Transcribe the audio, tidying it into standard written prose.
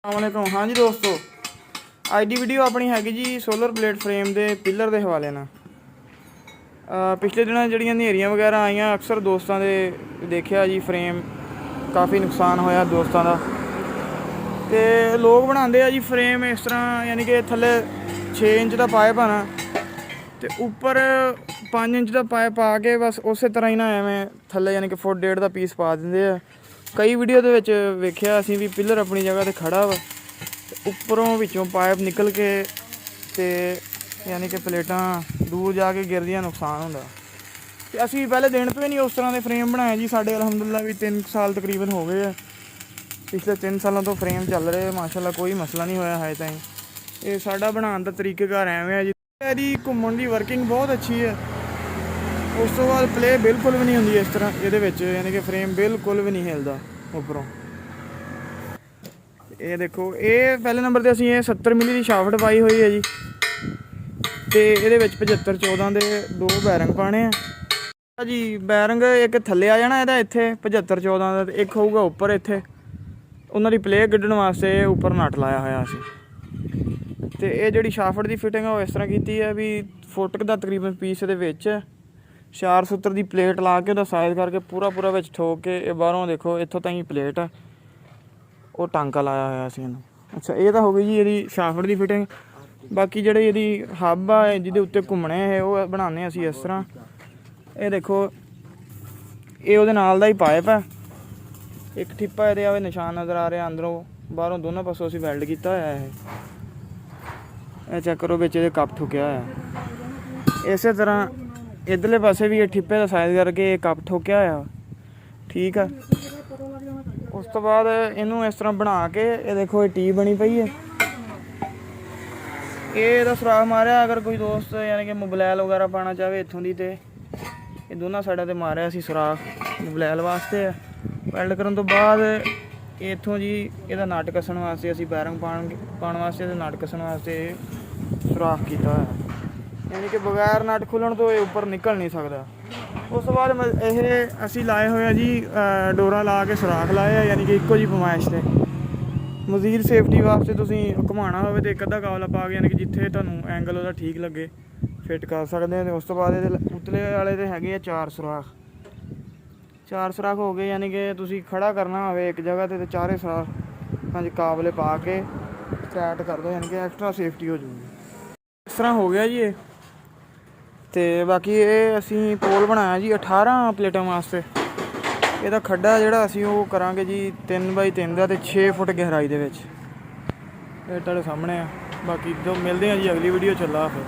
अस्सलामुअलैकुम। हाँ जी दोस्तों, अज की वीडियो अपनी हैगी जी सोलर प्लेट फ्रेम के पिलर के हवाले ना। पिछले दिनों जड़ियाँ नेरियां वगैरह आईयां, अक्सर दोस्तों के देखा जी फ्रेम काफ़ी नुकसान होया दोस्तों का। तो लोग बनाते हैं जी फ्रेम इस तरह, यानी कि थले 6 इंच का पाइप है ना, तो उपर 5 इंच का पाइप पा के बस उस तरह ही ना एवें थले यानी कि फुट 1.5 का पीस पा देंगे है। कई वीडियो के वेख्या असीं भी पिलर अपनी जगह पर खड़ा वा, उपरों विचों पाइप निकल के ते यानी कि प्लेटां दूर जाके गिरदियां, नुकसान होंदा। ते असीं पहले दिन तो ही नहीं उस तरह के फ्रेम बनाए जी। साढ़े अलहमदुलिल्लाह भी 3 साल तकरीबन हो गए हैं। पिछले 3 सालों तो फ्रेम चल रहे माशाअल्लाह, कोई मसला नहीं होया है ताईं। ये साडा बनाने का तरीकेकार एवें है जी। ਇਹਦੀ ਘੁੰਮਣ ਦੀ ਵਰਕਿੰਗ ਬਹੁਤ ਅੱਛੀ ਹੈ। ਉਸ ਤੋਂ ਬਾਅਦ ਪਲੇ ਬਿਲਕੁਲ ਵੀ ਨਹੀਂ ਹੁੰਦੀ ਇਸ ਤਰ੍ਹਾਂ ਇਹਦੇ ਵਿੱਚ, ਯਾਨੀ ਕਿ ਫਰੇਮ ਬਿਲਕੁਲ ਵੀ ਨਹੀਂ ਹਿਲਦਾ ਉੱਪਰੋਂ। ਇਹ ਦੇਖੋ, ਇਹ ਪਹਿਲੇ ਨੰਬਰ 'ਤੇ ਅਸੀਂ ਇਹ 70 ਮਿਲੀ ਦੀ ਸ਼ਾਫਟ ਪਾਈ ਹੋਈ ਹੈ ਜੀ, ਅਤੇ ਇਹਦੇ ਵਿੱਚ 75-14 ਦੇ 2 ਬੈਰਿੰਗ ਪਾਉਣੇ ਆ ਜੀ। ਬੈਰਿੰਗ ਇੱਕ ਥੱਲੇ ਆ ਜਾਣਾ ਇਹਦਾ ਇੱਥੇ 75-14 ਦਾ, ਅਤੇ ਇੱਕ ਹੋਊਗਾ ਉੱਪਰ ਇੱਥੇ। ਉਹਨਾਂ ਦੀ ਪਲੇ ਕੱਢਣ ਵਾਸਤੇ ਉੱਪਰ ਨਟ ਲਾਇਆ ਹੋਇਆ ਅਸੀਂ। ਤੇ ਇਹ ਜਿਹੜੀ ਸ਼ਾਫਟ ਦੀ ਫਿਟਿੰਗ ਆ ਉਹ ਇਸ ਤਰ੍ਹਾਂ ਕੀਤੀ ਹੈ ਵੀ ਫੁੱਟ ਦਾ ਤਕਰੀਬਨ ਪੀਸ ਦੇ ਵਿੱਚ 4 ਸੂਤਰ ਦੀ ਪਲੇਟ ਲਾ ਕੇ ਉਹਦਾ ਸਾਈਜ਼ ਕਰਕੇ ਪੂਰਾ ਵਿੱਚ ਠੋਕ ਕੇ ਇਹ ਬਾਹਰੋਂ ਦੇਖੋ ਇੱਥੋਂ ਤਾਈਂ ਪਲੇਟ ਆ, ਉਹ ਟਾਂਕਾ ਲਾਇਆ ਹੋਇਆ ਸੀ ਇਹਨੂੰ। ਅੱਛਾ, ਇਹ ਤਾਂ ਹੋ ਗਈ ਜੀ ਇਹਦੀ ਸ਼ਾਫਟ ਦੀ ਫਿਟਿੰਗ। ਬਾਕੀ ਜਿਹੜੀ ਇਹਦੀ ਹੱਬ ਆ ਜਿਹਦੇ ਉੱਤੇ ਘੁੰਮਣੇ ਇਹ ਉਹ ਬਣਾਉਂਦੇ ਅਸੀਂ ਇਸ ਤਰ੍ਹਾਂ। ਇਹ ਦੇਖੋ, ਇਹ ਉਹਦੇ ਨਾਲ ਦਾ ਹੀ ਪਾਈਪ ਆ। ਇੱਕ ਠਿੱਪਾ ਇਹਦੇ ਆਵੇ ਨਿਸ਼ਾਨ ਨਜ਼ਰ ਆ ਰਿਹਾ, ਅੰਦਰੋਂ ਬਾਹਰੋਂ ਦੋਨੋਂ ਪਾਸੋਂ ਅਸੀਂ ਵੈਲਡ ਕੀਤਾ ਹੋਇਆ ਇਹ ਚੈੱਕ ਕਰੋ, ਵਿੱਚ ਇਹਦੇ ਕੱਪ ਠੁਕਿਆ ਹੋਇਆ। ਇਸੇ ਤਰ੍ਹਾਂ ਇੱਧਰਲੇ ਪਾਸੇ ਵੀ ਇਹ ਠਿੱਪੇ ਦਾ ਸਾਈਜ਼ ਕਰਕੇ ਇਹ ਕੱਪ ਠੋਕਿਆ ਹੋਇਆ, ਠੀਕ ਆ। ਉਸ ਤੋਂ ਬਾਅਦ ਇਹਨੂੰ ਇਸ ਤਰ੍ਹਾਂ ਬਣਾ ਕੇ ਇਹ ਦੇਖੋ ਇਹ ਟੀ ਬਣੀ ਪਈ ਹੈ। ਇਹ ਇਹਦਾ ਸੁਰਾਖ ਮਾਰਿਆ, ਅਗਰ ਕੋਈ ਦੋਸਤ ਯਾਨੀ ਕਿ ਮੋਬਲੈਲ ਵਗੈਰਾ ਪਾਉਣਾ ਚਾਹਵੇ ਇੱਥੋਂ ਦੀ, ਤੇ ਇਹ ਦੋਨਾਂ ਸਾਈਡਾਂ 'ਤੇ ਮਾਰਿਆ ਅਸੀਂ ਸੁਰਾਖ ਮੋਬਲੈਲ ਵਾਸਤੇ। ਵੈਲਡ ਕਰਨ ਤੋਂ ਬਾਅਦ ਇੱਥੋਂ ਜੀ ਇਹਦਾ ਨਟ ਕੱਸਣ ਵਾਸਤੇ ਅਸੀਂ ਬੈਰਿੰਗ ਪਾਉਣ ਵਾਸਤੇ ਤੇ ਨਟ ਕੱਸਣ ਵਾਸਤੇ ਸੁਰਾਖ ਕੀਤਾ ਹੋਇਆ, ਯਾਨੀ ਕਿ ਬਗੈਰ ਨਟ ਖੁੱਲ੍ਹਣ ਤੋਂ ਇਹ ਉੱਪਰ ਨਿਕਲ ਨਹੀਂ ਸਕਦਾ। ਉਸ ਤੋਂ ਬਾਅਦ ਇਹ ਅਸੀਂ ਲਾਏ ਹੋਏ ਆ ਜੀ ਡੋਰਾ ਲਾ ਕੇ ਸੁਰਾਖ ਲਾਏ ਆ, ਯਾਨੀ ਕਿ ਇੱਕੋ ਜਿਹੀ ਪਮਾਇਸ਼ 'ਤੇ। ਮਜ਼ੀਦ ਸੇਫਟੀ ਵਾਸਤੇ ਤੁਸੀਂ ਘੁਮਾਉਣਾ ਹੋਵੇ ਤਾਂ ਇੱਕ ਅੱਧਾ ਕਾਬਲਾ ਪਾ ਕੇ, ਯਾਨੀ ਕਿ ਜਿੱਥੇ ਤੁਹਾਨੂੰ ਐਂਗਲ ਉਹਦਾ ਠੀਕ ਲੱਗੇ ਫਿੱਟ ਕਰ ਸਕਦੇ ਹੋ। ਉਸ ਤੋਂ ਬਾਅਦ ਇਹਦੇ ਉਤਲੇ ਵਾਲੇ ਦੇ ਹੈਗੇ ਆ 4 ਸੁਰਾਖ ਹੋ ਗਏ, ਯਾਨੀ ਕਿ ਤੁਸੀਂ ਖੜਾ ਕਰਨਾ ਹੋਵੇ ਇੱਕ ਜਗ੍ਹਾ 'ਤੇ ਚਾਰੇ ਸੁਰਾਖਾਂ 'ਚ ਕਾਬਲੇ ਪਾ ਕੇ ਸੈਟ ਕਰ ਦਿਓ, ਯਾਨੀ ਕਿ ਐਕਸਟਰਾ ਸੇਫਟੀ ਹੋ ਜੂਗੀ। ਇਸ ਤਰ੍ਹਾਂ ਹੋ ਗਿਆ ਜੀ ਇਹ। ਅਤੇ ਬਾਕੀ ਇਹ ਅਸੀਂ ਪੋਲ ਬਣਾਇਆ ਜੀ 18 ਪਲੇਟਾਂ ਵਾਸਤੇ। ਇਹਦਾ ਖੱਡਾ ਜਿਹੜਾ ਅਸੀਂ ਉਹ ਕਰਾਂਗੇ ਜੀ 3x3 ਦਾ, ਅਤੇ 6 ਫੁੱਟ ਗਹਿਰਾਈ ਦੇ ਵਿੱਚ। ਇਹ ਤੁਹਾਡੇ ਸਾਹਮਣੇ ਆ। ਬਾਕੀ ਜੋ ਮਿਲਦੇ ਆ ਜੀ ਅਗਲੀ ਵੀਡੀਓ ਚੱਲਾ ਫਿਰ।